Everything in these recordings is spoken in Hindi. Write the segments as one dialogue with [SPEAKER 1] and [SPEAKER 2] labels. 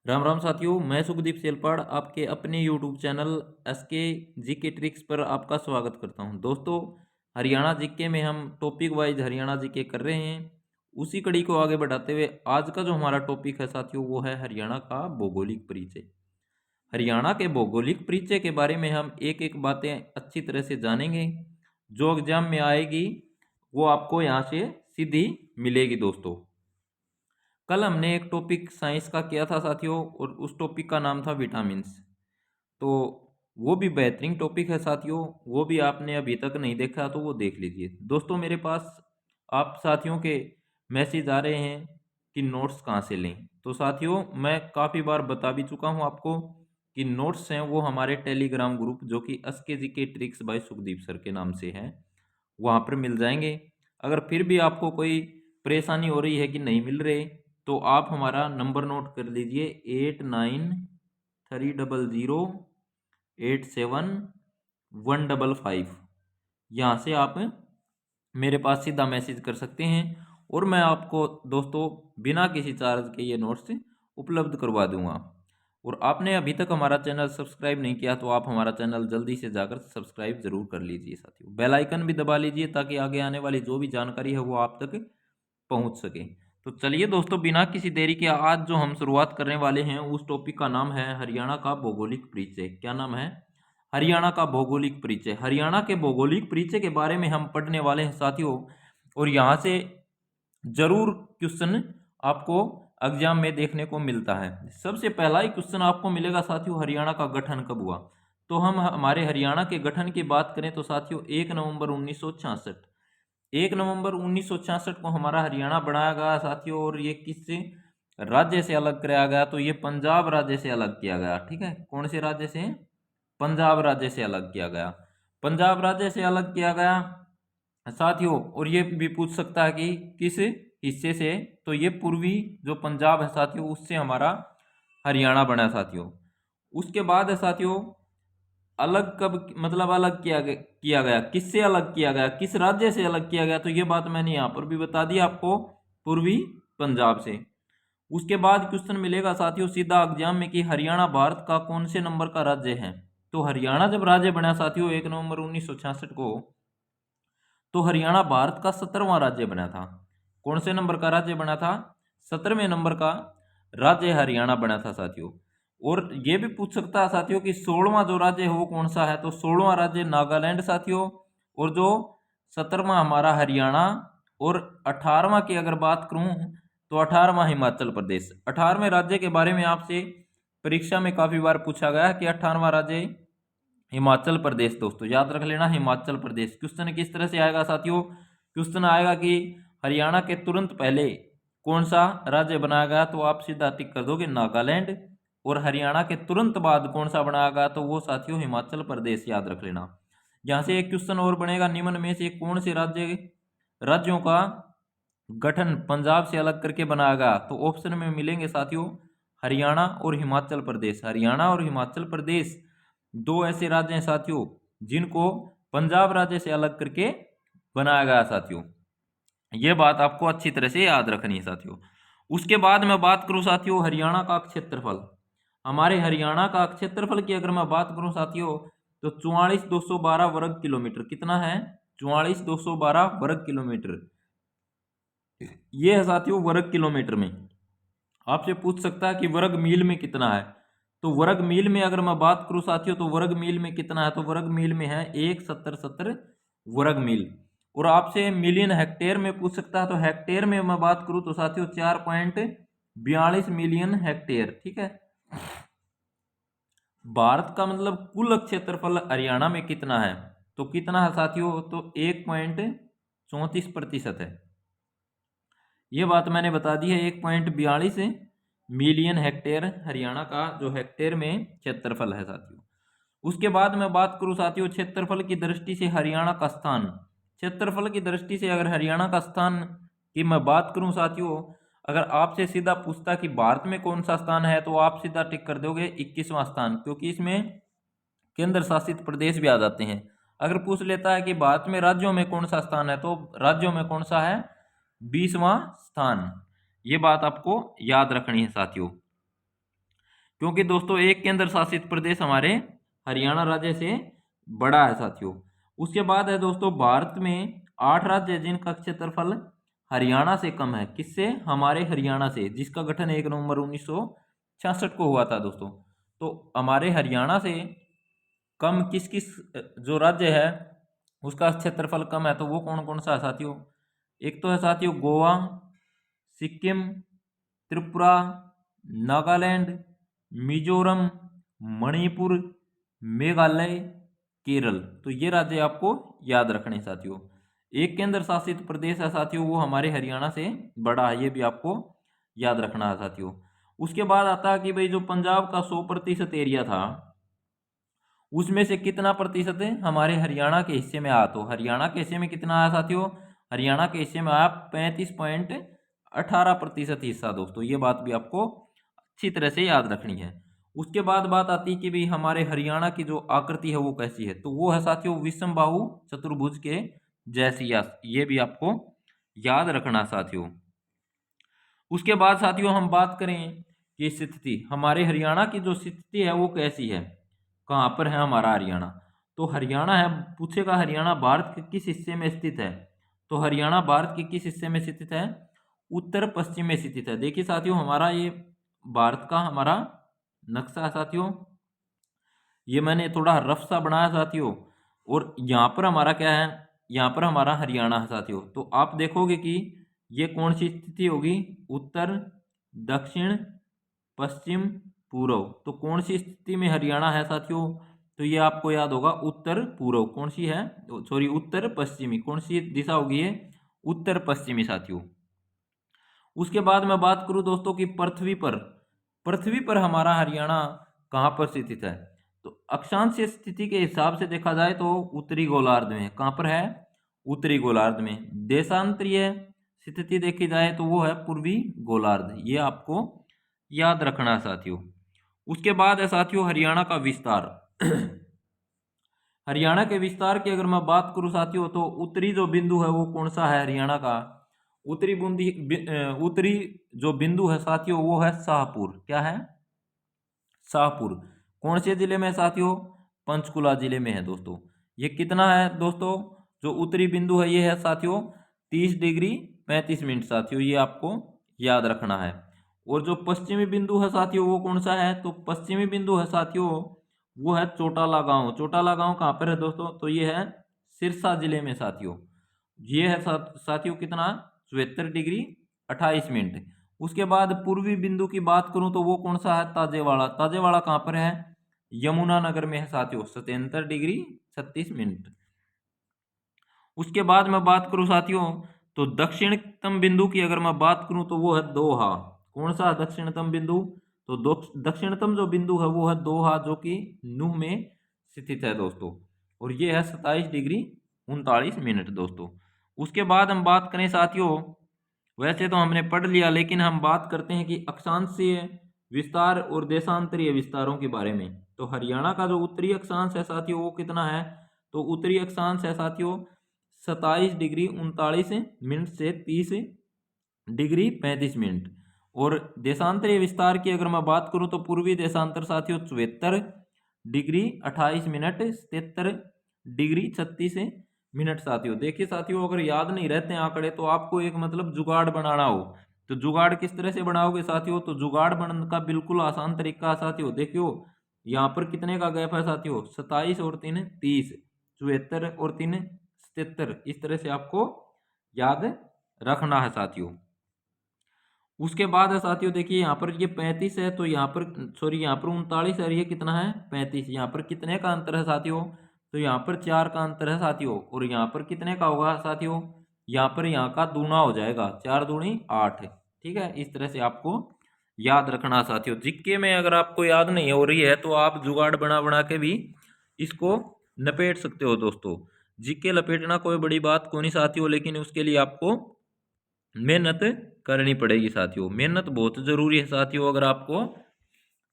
[SPEAKER 1] राम राम साथियों, मैं सुखदीप सेलपाड़ आपके अपने YouTube channel SK GK tricks पर आपका स्वागत करता हूं। दोस्तों, हरियाणा जीके में हम टॉपिक वाइज हरियाणा जीके कर रहे हैं। उसी कड़ी को आगे बढ़ाते हुए आज का जो हमारा टॉपिक है साथियों, वो है हरियाणा का भौगोलिक परिचय। हरियाणा के भौगोलिक परिचय के बारे में हम एक एक बातें अच्छी तरह से जानेंगे। जो एग्जाम में आएगी वो आपको यहाँ से सीधी मिलेगी। दोस्तों, कल हमने एक टॉपिक साइंस का किया था साथियों, और उस टॉपिक का नाम था विटामिन्स। तो वो भी बेहतरीन टॉपिक है साथियों, वो भी आपने अभी तक नहीं देखा तो वो देख लीजिए। दोस्तों, मेरे पास आप साथियों के मैसेज आ रहे हैं कि नोट्स कहाँ से लें। तो साथियों, मैं काफ़ी बार बता भी चुका हूँ आपको कि नोट्स हैं वो हमारे टेलीग्राम ग्रुप, जो कि एसके जी के ट्रिक्स बाय सुखदीप सर के नाम से हैं, वहाँ पर मिल जाएंगे। अगर फिर भी आपको कोई परेशानी हो रही है कि नहीं मिल रहे, तो आप हमारा नंबर नोट कर लीजिए 8930087155। यहाँ से आप मेरे पास सीधा मैसेज कर सकते हैं और मैं आपको दोस्तों बिना किसी चार्ज के ये नोट्स उपलब्ध करवा दूंगा। और आपने अभी तक हमारा चैनल सब्सक्राइब नहीं किया तो आप हमारा चैनल जल्दी से जाकर सब्सक्राइब जरूर कर लीजिए साथियों। बेल आइकन भी दबा लीजिए ताकि आगे आने वाली जो भी जानकारी है वो आप तक पहुंच सके। तो चलिए दोस्तों, बिना किसी देरी के आज जो हम शुरुआत करने वाले हैं उस टॉपिक का नाम है हरियाणा का भौगोलिक परिचय। क्या नाम है? हरियाणा का भौगोलिक परिचय। हरियाणा के भौगोलिक परिचय के बारे में हम पढ़ने वाले हैं साथियों, और यहाँ से जरूर क्वेश्चन आपको एग्जाम में देखने को मिलता है। सबसे पहला ही क्वेश्चन आपको मिलेगा साथियों, हरियाणा का गठन कब हुआ। तो हम हमारे हरियाणा के गठन की बात करें तो साथियों 1 नवंबर 1966, 1 नवंबर 1966 को हमारा हरियाणा बनाया गया साथियों। और ये किस राज्य से अलग कराया गया? तो ये पंजाब राज्य से अलग किया गया। ठीक है, कौन से राज्य से? पंजाब राज्य से अलग किया गया। पंजाब राज्य से अलग किया गया साथियों। और ये भी पूछ सकता है कि किस हिस्से से? तो ये पूर्वी जो पंजाब है साथियों, उससे हमारा हरियाणा बना साथियों। उसके बाद है साथियों, अलग कब मतलब अलग किया गया किससे अलग किया गया, किस राज्य से अलग किया गया? तो ये बात मैंने यहाँ पर भी बता दी आपको, पूर्वी पंजाब से। उसके बाद क्वेश्चन मिलेगा साथियों सीधा एग्जाम में कि हरियाणा भारत का कौन से नंबर का राज्य है। तो हरियाणा जब राज्य बना साथियों 1 नवंबर 1966 को, तो हरियाणा भारत का 17वां राज्य बना था। कौन से नंबर का राज्य बना था? 17वें नंबर का राज्य हरियाणा बना था साथियों। और ये भी पूछ सकता है साथियों कि 16वां जो राज्य है वो कौन सा है। तो 16वां राज्य नागालैंड साथियों। और जो 17वां हमारा हरियाणा। और 18वां की अगर बात करूं तो 18वां हिमाचल प्रदेश। 18वें राज्य के बारे में आपसे परीक्षा में काफी बार पूछा गया है कि 18वां राज्य हिमाचल प्रदेश। दोस्तों याद रख लेना, हिमाचल प्रदेश। क्वेश्चन किस तरह से आएगा साथियों? क्वेश्चन आएगा कि हरियाणा के तुरंत पहले कौन सा राज्य बनाया गया? तो आप सीधा टिक कर दोगे नागालैंड। और हरियाणा के तुरंत बाद कौन सा बनाया गया? तो वो साथियों हिमाचल प्रदेश। याद रख लेना। यहाँ से एक क्वेश्चन और बनेगा, निम्न में से कौन से राज्यों का गठन पंजाब से अलग करके बनाया गया? तो ऑप्शन में मिलेंगे साथियों हरियाणा और हिमाचल प्रदेश। हरियाणा और हिमाचल प्रदेश दो ऐसे राज्य हैं साथियों जिनको पंजाब राज्य से अलग करके बनाया गया साथियों। ये बात आपको अच्छी तरह से याद रखनी है साथियों। उसके बाद मैं बात करूं साथियों हरियाणा का क्षेत्रफल। हमारे हरियाणा का क्षेत्रफल की अगर मैं बात करूं साथियों तो 44,212 वर्ग किलोमीटर। कितना है? 44,212 वर्ग किलोमीटर। ये है साथियों वर्ग किलोमीटर में। आपसे पूछ सकता है कि वर्ग मील में कितना है। तो वर्ग मील में अगर मैं बात करूं साथियों तो वर्ग मील में कितना है? तो वर्ग मील में है 1,70,70 वर्ग मील। और आपसे मिलियन हेक्टेयर में पूछ सकता है, तो हेक्टेयर में मैं बात करूं तो साथियों 4.42 मिलियन हेक्टेयर। ठीक है, भारत का मतलब कुल क्षेत्रफल हरियाणा में कितना है? तो कितना है साथियों? तो 1.34% है। ये बात मैंने बता दी है। 1.42 मिलियन हेक्टेयर हरियाणा का जो हेक्टेयर में क्षेत्रफल है साथियों। उसके बाद मैं बात करूं साथियों क्षेत्रफल की दृष्टि से हरियाणा का स्थान। क्षेत्रफल की दृष्टि से अगर हरियाणा का स्थान की मैं बात करूं साथियों, अगर आपसे सीधा पूछता कि भारत में कौन सा स्थान है तो आप सीधा टिक कर दोगे 21वां स्थान, क्योंकि इसमें केंद्र शासित प्रदेश भी आ जाते हैं। अगर पूछ लेता है कि भारत में राज्यों में कौन सा स्थान है तो राज्यों में कौन सा है? 20वां स्थान। ये बात आपको याद रखनी है साथियों। क्योंकि दोस्तों एक केंद्र शासित प्रदेश हमारे हरियाणा राज्य से बड़ा है साथियों। उसके बाद है दोस्तों भारत में 8 राज्य हैं जिनका क्षेत्रफल हरियाणा से कम है। किससे? हमारे हरियाणा से, जिसका गठन 1 नवंबर 1966 को हुआ था दोस्तों। तो हमारे हरियाणा से कम किस किस जो राज्य है उसका क्षेत्रफल कम है, तो वो कौन कौन सा है साथियों? एक तो है साथियों गोवा, सिक्किम, त्रिपुरा, नागालैंड, मिजोरम, मणिपुर, मेघालय, केरल। तो ये राज्य आपको याद रखने हैं साथियों। एक केंद्र शासित प्रदेश है साथियों, वो हमारे हरियाणा से बड़ा है, ये भी आपको याद रखना है साथियों। उसके बाद आता है कि भाई जो पंजाब का 100% एरिया था उसमें से कितना प्रतिशत है हमारे हरियाणा के हिस्से में आया। तो हरियाणा के हिस्से में कितना आया साथियों? हरियाणा के हिस्से में आया 35.18% हिस्सा दोस्तों। ये बात भी आपको अच्छी तरह से याद रखनी है। उसके बाद बात आती है कि भाई हमारे हरियाणा की जो आकृति है वो कैसी है, तो वो है साथियों विषम बाहु चतुर्भुज के जैसी। ये भी आपको याद रखना साथियों। उसके बाद साथियों हम बात करें कि स्थिति, हमारे हरियाणा की जो स्थिति है वो कैसी है, कहाँ पर है हमारा हरियाणा। तो हरियाणा है, पूछेगा हरियाणा भारत के किस हिस्से में स्थित है, तो हरियाणा भारत के किस हिस्से में स्थित है? उत्तर पश्चिम में स्थित है। देखिए साथियों हमारा ये भारत का हमारा नक्शा है साथियों, ये मैंने थोड़ा रफ सा बनाया साथियों। और यहाँ पर हमारा क्या है, यहाँ पर हमारा हरियाणा है साथियों। तो आप देखोगे कि ये कौन सी स्थिति होगी? उत्तर, दक्षिण, पश्चिम, पूर्व। तो कौन सी स्थिति में हरियाणा है साथियों? तो ये आपको याद होगा उत्तर पूर्व। कौन सी है? सॉरी उत्तर पश्चिमी। कौन सी दिशा होगी ये? उत्तर पश्चिमी साथियों। उसके बाद मैं बात करूं दोस्तों कि पृथ्वी पर हमारा हरियाणा कहाँ पर स्थित है, तो अक्षांशीय स्थिति के हिसाब से देखा जाए तो उत्तरी गोलार्ध में। कहाँ पर है? उत्तरी गोलार्ध में। देशांतरीय स्थिति देखी जाए तो वो है पूर्वी गोलार्ध। ये आपको याद रखना है साथियों। उसके बाद है साथियों हरियाणा का विस्तार। हरियाणा के विस्तार की अगर मैं बात करूं साथियों तो उत्तरी जो बिंदु है वो कौन सा है हरियाणा का? उत्तरी जो बिंदु है साथियों वो है शाहपुर। क्या है? शाहपुर। कौन से जिले में साथियों? पंचकुला जिले में है दोस्तों। ये कितना है दोस्तों? जो उत्तरी बिंदु है ये है साथियों 30 डिग्री 35 मिनट साथियों, ये आपको याद रखना है। और जो पश्चिमी बिंदु है साथियों वो कौन सा है? तो पश्चिमी बिंदु है साथियों वो है चोटाला गांव। चोटाला गांव कहाँ पर है दोस्तों? तो ये है सिरसा जिले में साथियों। ये है साथियों कितना? 74 डिग्री 28 मिनट। उसके बाद पूर्वी बिंदु की बात करूं तो वो कौन सा है? ताजेवाड़ा। ताजेवाड़ा कहाँ पर है? यमुना नगर में है साथियों, 77 डिग्री 36 मिनट। उसके बाद मैं बात करूं साथियों तो दक्षिणतम बिंदु की अगर मैं बात करूं तो वो है दोहा। कौन सा दक्षिणतम बिंदु? तो दक्षिणतम जो बिंदु है वो है दोहा, जो कि नूह में स्थित है दोस्तों। और ये है 27 डिग्री 39 मिनट दोस्तों। उसके बाद हम बात करें साथियों, वैसे तो हमने पढ़ लिया लेकिन हम बात करते हैं कि अक्षांशीय विस्तार और देशांतरीय विस्तारों के बारे में। तो हरियाणा का जो उत्तरी अक्षांश है साथियों वो कितना है? तो उत्तरी अक्षांश है साथियों 27 डिग्री 39 मिनट से 30 डिग्री 35 मिनट। और देशांतरीय विस्तार की अगर मैं बात करूं तो पूर्वी देशांतर साथियों 74 डिग्री 28 मिनट 77 डिग्री 36 मिनट साथियों। देखिए साथियों अगर याद नहीं रहते हैं आंकड़े तो आपको एक मतलब जुगाड़ बनाना हो तो जुगाड़ किस तरह से बनाओगे साथियों? तो जुगाड़ बनने का बिल्कुल आसान तरीका है साथियों। देखियो यहाँ पर कितने का गैप है साथियों? 27 और 3 30, 74 और 3 77। इस तरह से आपको याद रखना है साथियों। उसके बाद है साथियों देखिए यहाँ पर ये 35 है, तो यहाँ पर सॉरी यहाँ पर 39 है, ये कितना है? 35। यहाँ पर कितने का अंतर है साथियों? तो यहाँ पर 4 का अंतर है साथियों। और यहाँ पर कितने का होगा साथियों? यहाँ पर यहाँ का दूना हो जाएगा, 4 दूनी 8। ठीक है, इस तरह से आपको याद रखना साथियों। जिक्के में अगर आपको याद नहीं हो रही है तो आप जुगाड़ बना बना के भी इसको लपेट सकते हो दोस्तों। जिक्के लपेटना कोई बड़ी बात को नहीं साथियों, लेकिन उसके लिए आपको मेहनत करनी पड़ेगी साथियों। मेहनत बहुत ज़रूरी है साथियों। अगर आपको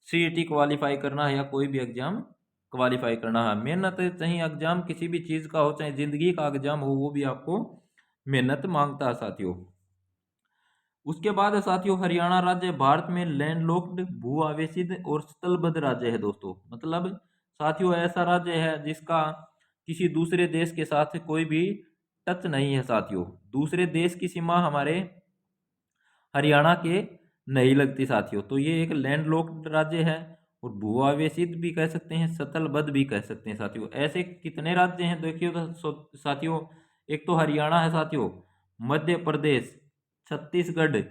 [SPEAKER 1] सीईटी क्वालिफाई करना है या कोई भी एग्जाम क्वालिफाई करना है, मेहनत चाहे एग्जाम किसी भी चीज़ का हो, चाहे ज़िंदगी का एग्जाम हो, वो भी आपको मेहनत मांगता है साथियों। उसके बाद है साथियों हरियाणा राज्य भारत में लैंडलॉक्ड भू आवेशित और स्थलबद्ध राज्य है दोस्तों। मतलब साथियों ऐसा राज्य है जिसका किसी दूसरे देश के साथ कोई भी टच नहीं है साथियों। दूसरे देश की सीमा हमारे हरियाणा के नहीं लगती साथियों। तो ये एक लैंडलॉक्ड राज्य है और भू आवेशित भी कह सकते हैं, स्थलबद्ध भी कह सकते हैं साथियों। ऐसे कितने राज्य हैं देखिए तो साथियों, एक तो हरियाणा है साथियों, मध्य प्रदेश, छत्तीसगढ़,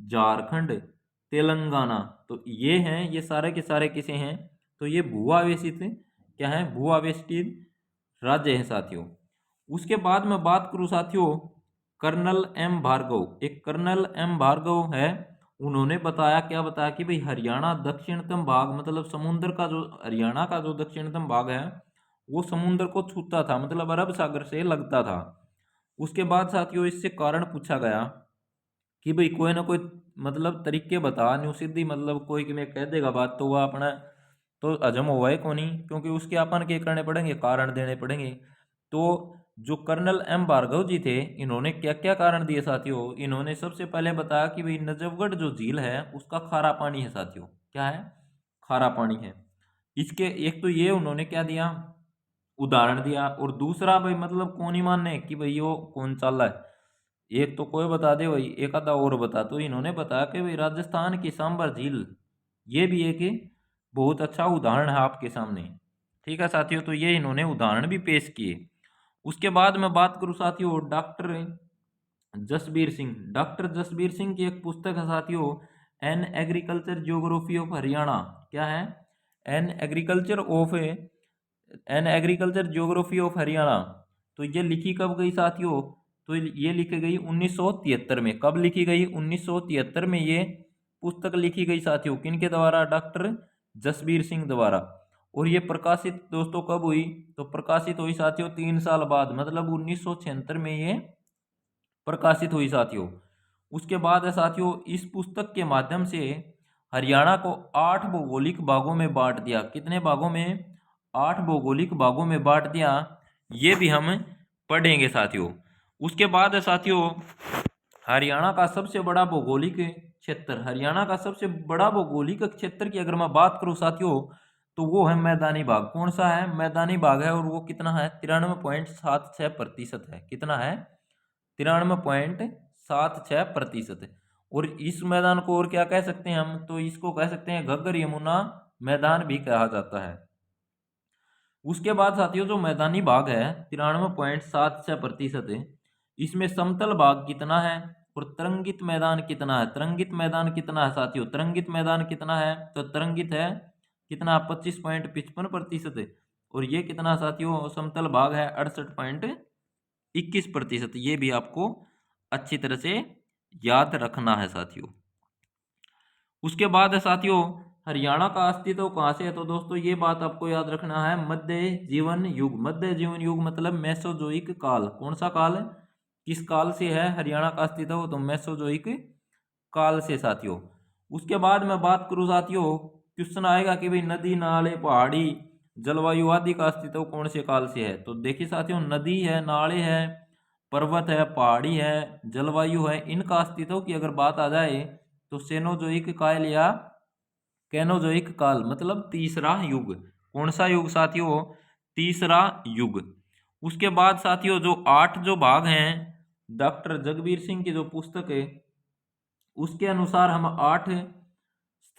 [SPEAKER 1] झारखंड, तेलंगाना। तो ये हैं, ये सारे के सारे किसे हैं, तो ये भू आवेशित क्या है, भू आवेशित राज्य हैं साथियों। उसके बाद मैं बात करूं साथियों कर्नल एम भार्गव, एक कर्नल एम भार्गव है। उन्होंने बताया, क्या बताया कि भाई हरियाणा दक्षिणतम भाग, मतलब समुद्र का जो हरियाणा का जो दक्षिणतम भाग है वो समुद्र को छूता था, मतलब अरब सागर से लगता था। उसके बाद साथियों इससे कारण पूछा गया कि भाई कोई ना कोई मतलब तरीके बता, न्यू सीधी मतलब कोई कि मैं कह देगा बात तो वह अपना तो हजम हुआ है कौन ही, क्योंकि उसके अपन के करने पड़ेंगे, कारण देने पड़ेंगे। तो जो कर्नल एम भार्गव जी थे, इन्होंने क्या क्या कारण दिए साथियों। इन्होंने सबसे पहले बताया कि भाई नजफगढ़ जो झील है उसका खारा पानी है साथियों। क्या है, खारा पानी है। इसके एक तो ये उन्होंने क्या दिया, उदाहरण दिया। और दूसरा भाई मतलब कौन ही मानने कि भाई वो कौन चाल रहा है, एक तो कोई बता दे भाई, एक आधा और बता। तो इन्होंने बताया कि भाई राजस्थान की सांबर झील, ये भी एक बहुत अच्छा उदाहरण है आपके सामने। ठीक है साथियों, तो ये इन्होंने उदाहरण भी पेश किए। उसके बाद मैं बात करूं साथियों डॉक्टर जसबीर सिंह, डॉक्टर जसबीर सिंह की एक पुस्तक है साथियों, an agriculture geography of Haryana. क्या है, an agriculture of an agriculture geography of Haryana. तो ये लिखी कब गई साथियों, तो ये लिखी गई 1973 में। कब लिखी गई, 1973 में ये पुस्तक लिखी गई साथियों। किनके द्वारा, डॉक्टर जसबीर सिंह द्वारा। और ये प्रकाशित दोस्तों कब हुई, तो प्रकाशित हुई साथियों 3 साल बाद, मतलब 1976 में ये प्रकाशित हुई साथियों। उसके बाद है साथियों इस पुस्तक के माध्यम से हरियाणा को 8 भौगोलिक भागों में बांट दिया। कितने भागों में, 8 भौगोलिक भागों में बांट दिया। ये भी हम पढ़ेंगे साथियों। उसके बाद है साथियों हरियाणा का सबसे बड़ा भौगोलिक क्षेत्र, हरियाणा का सबसे बड़ा भौगोलिक क्षेत्र की अगर मैं बात करूं साथियों तो वो है मैदानी भाग। कौन सा है, मैदानी भाग है। और वो कितना है, 93.76% है। कितना है, 93.76%। और इस मैदान को और क्या कह सकते हैं हम, तो इसको कह सकते हैं घग्गर यमुना मैदान भी कहा जाता है। उसके बाद साथियों जो मैदानी भाग है 93.76% है, इसमें समतल भाग कितना है और तरंगित मैदान कितना है। तरंगित मैदान कितना है साथियों, तरंगित मैदान कितना है, तो तरंगित है कितना, 25.55% है। और ये कितना साथियों, समतल भाग है 68.21%। ये भी आपको अच्छी तरह से याद रखना है साथियों। उसके बाद है साथियों हरियाणा का अस्तित्व कहाँ से है, तो दोस्तों ये बात आपको याद रखना है, मध्य जीवन युग। मध्य जीवन युग मतलब मेसोजोइक काल। कौन सा काल है, किस काल से है हरियाणा का अस्तित्व, तो मेसोजोइक काल से साथियों। उसके बाद मैं बात करूँ साथियों, क्वेश्चन आएगा कि भाई नदी नाले पहाड़ी जलवायु आदि का अस्तित्व कौन से काल से है। तो देखिए साथियों नदी है, नाले है, पर्वत है, पहाड़ी है, जलवायु है, इनका अस्तित्व की अगर बात आ जाए तो सेनोजोइक काल या कैनोजोइक काल, मतलब तीसरा युग। कौन सा युग साथियों, तीसरा युग। उसके बाद साथियों जो 8 जो भाग हैं डॉक्टर जगबीर सिंह की जो पुस्तक है उसके अनुसार हम 8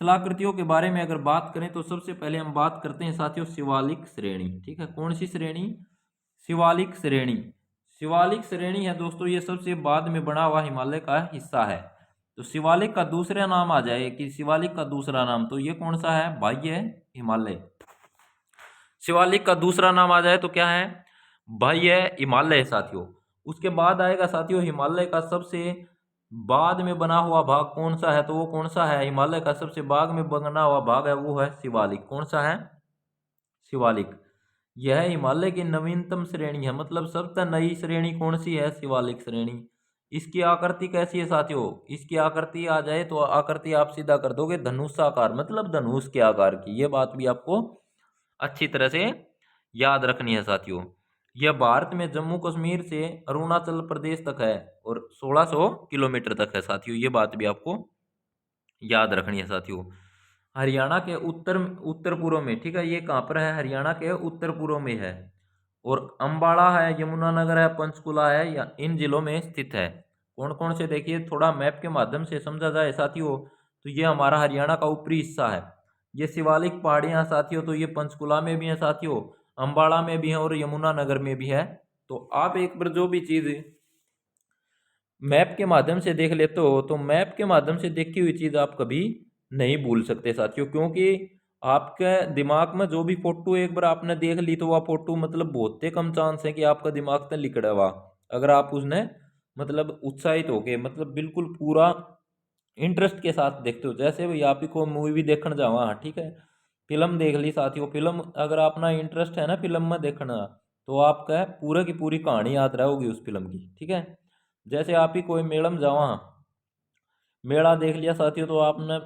[SPEAKER 1] स्थलाकृतियों के बारे में अगर बात करें तो सबसे पहले हम बात करते हैं साथियों शिवालिक श्रेणी। ठीक है, कौन सी श्रेणी, शिवालिक श्रेणी। शिवालिक श्रेणी है दोस्तों ये सबसे बाद में बना हुआ हिमालय का हिस्सा है। तो शिवालिक का दूसरा नाम आ जाए कि शिवालिक का दूसरा नाम, तो ये कौन सा है, बाह्य हिमालय। शिवालिक का दूसरा नाम आ जाए तो क्या है, बाह्य हिमालय साथियों। उसके बाद आएगा साथियों हिमालय का सबसे बाद में बना हुआ भाग कौन सा है, तो वो कौन सा है, हिमालय का सबसे बाद में बना हुआ भाग है वो है शिवालिक। कौन सा है, शिवालिक। यह हिमालय की नवीनतम श्रेणी है, मतलब सबसे नई श्रेणी कौन सी है, शिवालिक श्रेणी। इसकी आकृति कैसी है साथियों, इसकी आकृति आ जाए तो आकृति आप सीधा कर दोगे धनुषाकार, मतलब धनुष के आकार की। ये बात भी आपको अच्छी तरह से याद रखनी है साथियों। यह भारत में जम्मू कश्मीर से अरुणाचल प्रदेश तक है और 1600 किलोमीटर तक है साथियों। ये बात भी आपको याद रखनी है साथियों। हरियाणा के उत्तर उत्तर पूर्व में, ठीक है, ये कहाँ पर है, हरियाणा के उत्तर पूर्व में है। और अम्बाला है, यमुनानगर है, पंचकुला है, या इन जिलों में स्थित है। कौन कौन से, देखिए थोड़ा मैप के माध्यम से समझा जाए साथियों, तो ये हमारा हरियाणा का ऊपरी हिस्सा है। ये शिवालिक पहाड़ियाँ साथियों, तो ये पंचकुला में भी है साथियों, अम्बाला में भी है और यमुनानगर में भी है। तो आप एक बार जो भी चीज़ मैप के माध्यम से देख लेते हो, तो मैप के माध्यम से देखी हुई चीज़ आप कभी नहीं भूल सकते साथियों, क्योंकि आपके दिमाग में जो भी फोटो एक बार आपने देख ली, तो वह फोटो मतलब बहुत ही कम चांस है कि आपका दिमाग से लिखड़ा हुआ, अगर आप उसने मतलब उत्साहित होके मतलब बिल्कुल पूरा इंटरेस्ट के साथ देखते हो। जैसे भाई आप ही को मूवी देखने जावा, ठीक है, फिल्म देख ली साथियों, फिल्म अगर अपना इंटरेस्ट है ना फिल्म में देखना, तो आपका पूरा की पूरी कहानी याद रहोगी उस फिल्म की, ठीक है। जैसे आप ही कोई मेलम जावा, मेला देख लिया साथियों, तो आपने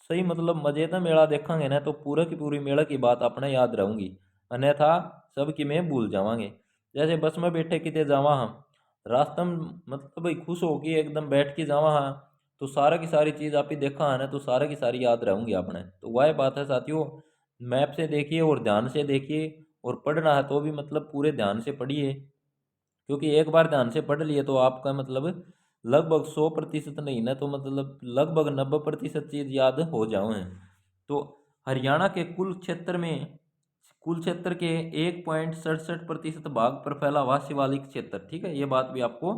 [SPEAKER 1] सही मतलब मजे से मेला देखेंगे ना, तो पूरा की पूरी मेला की बात अपने याद रहूंगी, अन्यथा सब की में भूल जावांगे। जैसे बस में बैठे किते जावा हम, रास्ते में मतलब भाई खुश होके एकदम बैठ के जावा हाँ, तो सारा की सारी चीज़ आप ही देखा है ना, तो सारा की सारी याद रहूंगी आपने। तो वह बात है साथियों, मैप से देखिए और ध्यान से देखिए, और पढ़ना है तो भी मतलब पूरे ध्यान से पढ़िए, क्योंकि एक बार ध्यान से पढ़ लिए तो आपका मतलब लगभग 100% नहीं ना, तो मतलब लगभग 90% चीज़ याद हो जाए। तो हरियाणा के कुल क्षेत्र के 1.67% भाग पर फैला हुआ शिवालिक क्षेत्र, ठीक है, ये बात भी आपको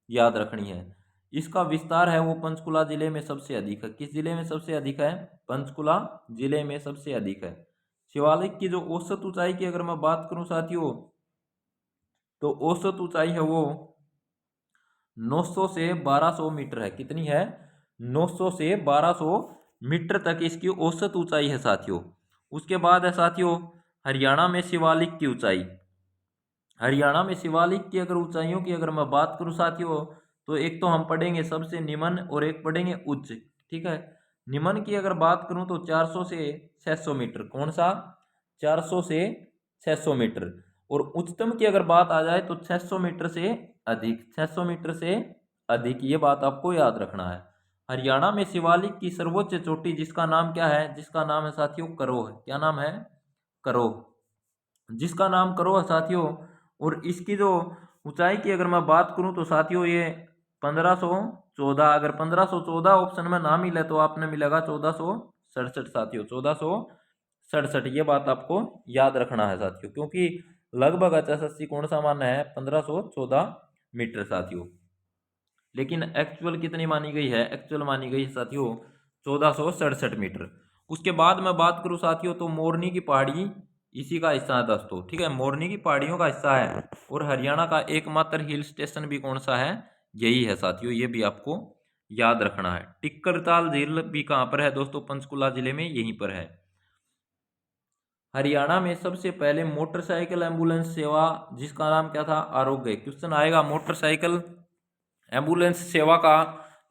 [SPEAKER 1] याद रखनी है। इसका विस्तार है वो पंचकुला जिले में सबसे अधिक है। किस जिले में सबसे अधिक है? पंचकुला जिले में सबसे अधिक है। शिवालिक की जो औसत ऊंचाई की अगर मैं बात करूं साथियों, तो औसत ऊंचाई है वो 900 से 1200 मीटर है। कितनी है? 900 से 1200 मीटर तक इसकी औसत ऊंचाई है साथियों। उसके बाद है साथियों हरियाणा में शिवालिक की ऊंचाई। हरियाणा में शिवालिक की अगर ऊंचाइयों की अगर मैं बात करूं साथियों, तो एक तो हम पढ़ेंगे सबसे निम्न और एक पढ़ेंगे उच्च, ठीक है। निम्न की अगर बात करूं तो 400 से 600 मीटर। कौन सा? 400 से 600 मीटर। और उच्चतम की अगर बात आ जाए तो 600 मीटर से अधिक, 600 मीटर से अधिक, ये बात आपको याद रखना है। हरियाणा में शिवालिक की सर्वोच्च चोटी जिसका नाम क्या है? जिसका नाम है साथियों करोह। क्या नाम है? करोह। जिसका नाम करोह है साथियों। और इसकी जो ऊंचाई की अगर मैं बात करूं तो साथियों ये 1514, अगर 1514 ऑप्शन में ना मिले तो आपने मिलेगा 1467 साथियों, 1467। ये बात आपको याद रखना है साथियों, क्योंकि लगभग HSSC कौन सा माना है? 1514 मीटर साथियों, लेकिन एक्चुअल कितनी मानी गई है? एक्चुअल मानी गई है साथियों 1467 मीटर। उसके बाद मैं बात करूं साथियों तो मोरनी की पहाड़ी इसी का हिस्सा है दोस्तों, ठीक है, मोरनी की पहाड़ियों का हिस्सा है। और हरियाणा का एकमात्र हिल स्टेशन भी कौन सा है? यही है साथियों, ये भी आपको याद रखना है। टिक्करताल झील भी कहाँ पर है दोस्तों? पंचकुला जिले में, यहीं पर है। हरियाणा में सबसे पहले मोटरसाइकिल एम्बुलेंस सेवा जिसका नाम क्या था? आरोग्य। क्वेश्चन आएगा मोटरसाइकिल एम्बुलेंस सेवा का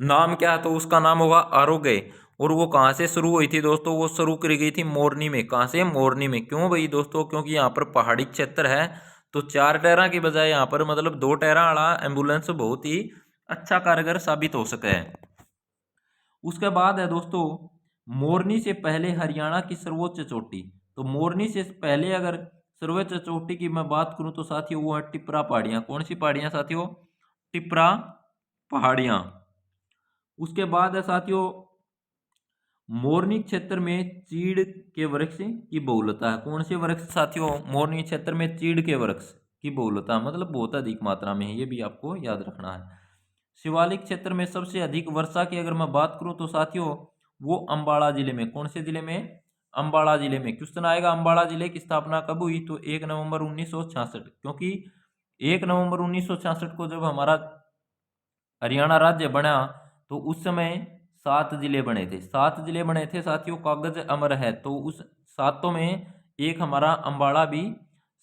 [SPEAKER 1] नाम क्या है? तो उसका नाम होगा आरोग्य। और वो कहाँ से शुरू हुई थी दोस्तों? वो शुरू करी गई थी मोरनी में। कहाँ से? मोरनी में। क्यों भाई दोस्तों? क्योंकि यहाँ पर पहाड़ी क्षेत्र है, तो 4 टायरा की बजाय यहाँ पर मतलब 2 टायरा वाला एम्बुलेंस बहुत ही अच्छा कारगर साबित हो सके है। उसके बाद है दोस्तों मोरनी से पहले हरियाणा की सर्वोच्च चोटी। तो मोरनी से पहले अगर सर्वोच्च चोटी की मैं बात करूं तो साथियों वो है टिपरा पहाड़ियां। कौन सी पहाड़ियां साथियों? टिपरा पहाड़ियां। उसके बाद है साथियों मोरनी क्षेत्र में चीड़ के वृक्ष की बहुलता है। कौन से वृक्ष साथियों? मोरनी क्षेत्र में चीड़ के वृक्ष की बहुलता मतलब बहुत अधिक मात्रा में है, ये भी आपको याद रखना है। शिवालिक क्षेत्र में सबसे अधिक वर्षा की अगर मैं बात करूं तो साथियों वो अम्बाड़ा जिले में। कौन से जिले में? अम्बाड़ा जिले में। क्वेश्चन आएगा अम्बाड़ा जिले की स्थापना कब हुई? तो 1 नवंबर 1966। क्योंकि 1 नवंबर 1966 को जब हमारा हरियाणा राज्य बना तो उस समय 7 जिले बने थे। 7 जिले बने थे साथियों, कागज अमर है। तो उस 7 में एक हमारा अम्बाड़ा भी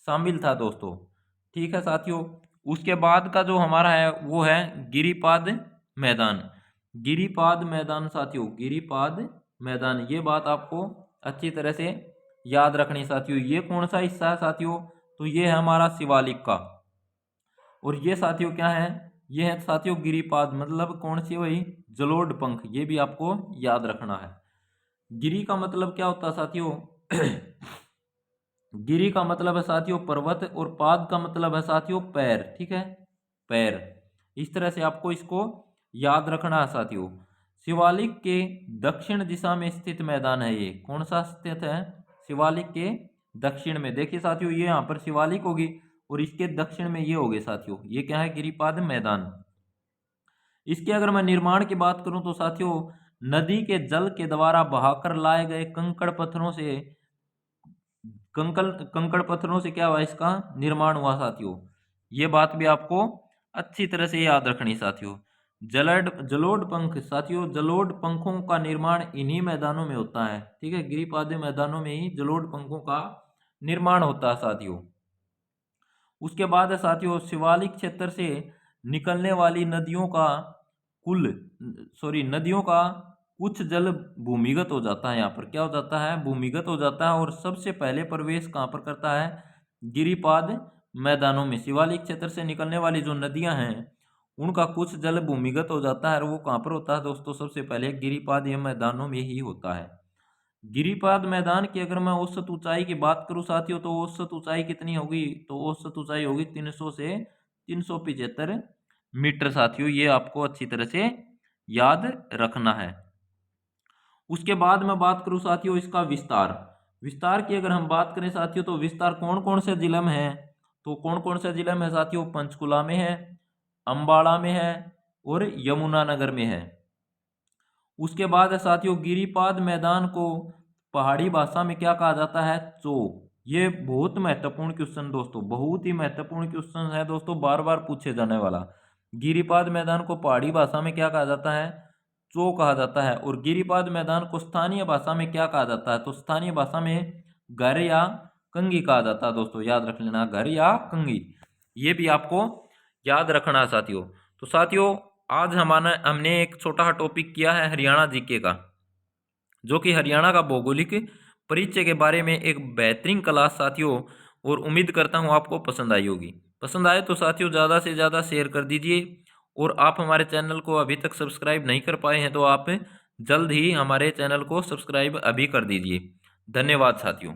[SPEAKER 1] शामिल था दोस्तों, ठीक है साथियों। उसके बाद का जो हमारा है वो है गिरिपाद मैदान। गिरिपाद मैदान साथियों, गिरिपाद मैदान, ये बात आपको अच्छी तरह से याद रखनी साथियों। ये कौन सा हिस्सा है साथियों? तो ये है हमारा शिवालिक का, और ये साथियों क्या है, ये है साथियों गिरिपाद, मतलब कौन सी, वही जलोढ़ पंख, ये भी आपको याद रखना है। गिरि का मतलब क्या होता है साथियों गिरि का मतलब है साथियों पर्वत, और पाद का मतलब है साथियों पैर, ठीक है, पैर। इस तरह से आपको इसको याद रखना है साथियों। शिवालिक के दक्षिण दिशा में स्थित मैदान है, ये कौन सा स्थित है, शिवालिक के दक्षिण में। देखिए साथियों ये यहाँ पर शिवालिक होगी और इसके दक्षिण में ये हो गए साथियों, ये क्या है, गिरिपाद मैदान। इसके अगर मैं निर्माण की बात करूं तो साथियों नदी के जल के द्वारा बहाकर लाए गए कंकड़ पत्थरों से क्या हुआ, इसका निर्माण हुआ साथियों। ये बात भी आपको अच्छी तरह से याद रखनी साथियों। जलोढ़ पंख साथियों, जलोढ़ पंखों का निर्माण इन्हीं मैदानों में होता है, ठीक है, गिरिपाद मैदानों में ही जलोढ़ पंखों का निर्माण होता है साथियों। उसके बाद है साथियों शिवालिक क्षेत्र से निकलने वाली नदियों का कुछ जल भूमिगत हो जाता है, यहाँ पर क्या हो जाता है, भूमिगत हो जाता है। और सबसे पहले प्रवेश कहाँ पर करता है, गिरिपाद मैदानों में। शिवालिक क्षेत्र से निकलने वाली जो नदियां हैं उनका कुछ जल भूमिगत हो जाता है, और वो कहाँ पर होता है दोस्तों, सबसे पहले गिरिपाद ये मैदानों में ही होता है। गिरिपाद मैदान की अगर मैं औसत ऊंचाई की बात करूं साथियों, तो औसत ऊंचाई कितनी होगी, तो औसत ऊंचाई होगी 300 से 375 मीटर साथियों, ये आपको अच्छी तरह से याद रखना है। उसके बाद मैं बात करूं साथियों इसका विस्तार। विस्तार की अगर हम बात करें साथियों, तो विस्तार कौन कौन से जिले में है, तो कौन कौन से जिले में साथियों, पंचकुला में है, अंबाला में है और यमुनानगर में है। उसके बाद है साथियों गिरिपाद मैदान को पहाड़ी भाषा में क्या कहा जाता है, चो। ये बहुत महत्वपूर्ण क्वेश्चन दोस्तों, बहुत ही महत्वपूर्ण क्वेश्चन है दोस्तों, बार बार पूछे जाने वाला। गिरिपाद मैदान को पहाड़ी भाषा में क्या कहा जाता है, चो कहा जाता है। और गिरिपाद मैदान को स्थानीय भाषा में क्या कहा जाता है, तो स्थानीय भाषा में घर या कंगी कहा जाता है दोस्तों, याद रख लेना, घर या कंगी, ये भी आपको याद रखना है साथियों। तो साथियों आज हमने एक छोटा सा टॉपिक किया है हरियाणा जीके का, जो कि हरियाणा का भौगोलिक परिचय के बारे में एक बेहतरीन क्लास साथियों, और उम्मीद करता हूँ आपको पसंद आई होगी। पसंद आए तो साथियों ज़्यादा से ज़्यादा शेयर कर दीजिए, और आप हमारे चैनल को अभी तक सब्सक्राइब नहीं कर पाए हैं तो आप जल्द ही हमारे चैनल को सब्सक्राइब अभी कर दीजिए। धन्यवाद साथियों।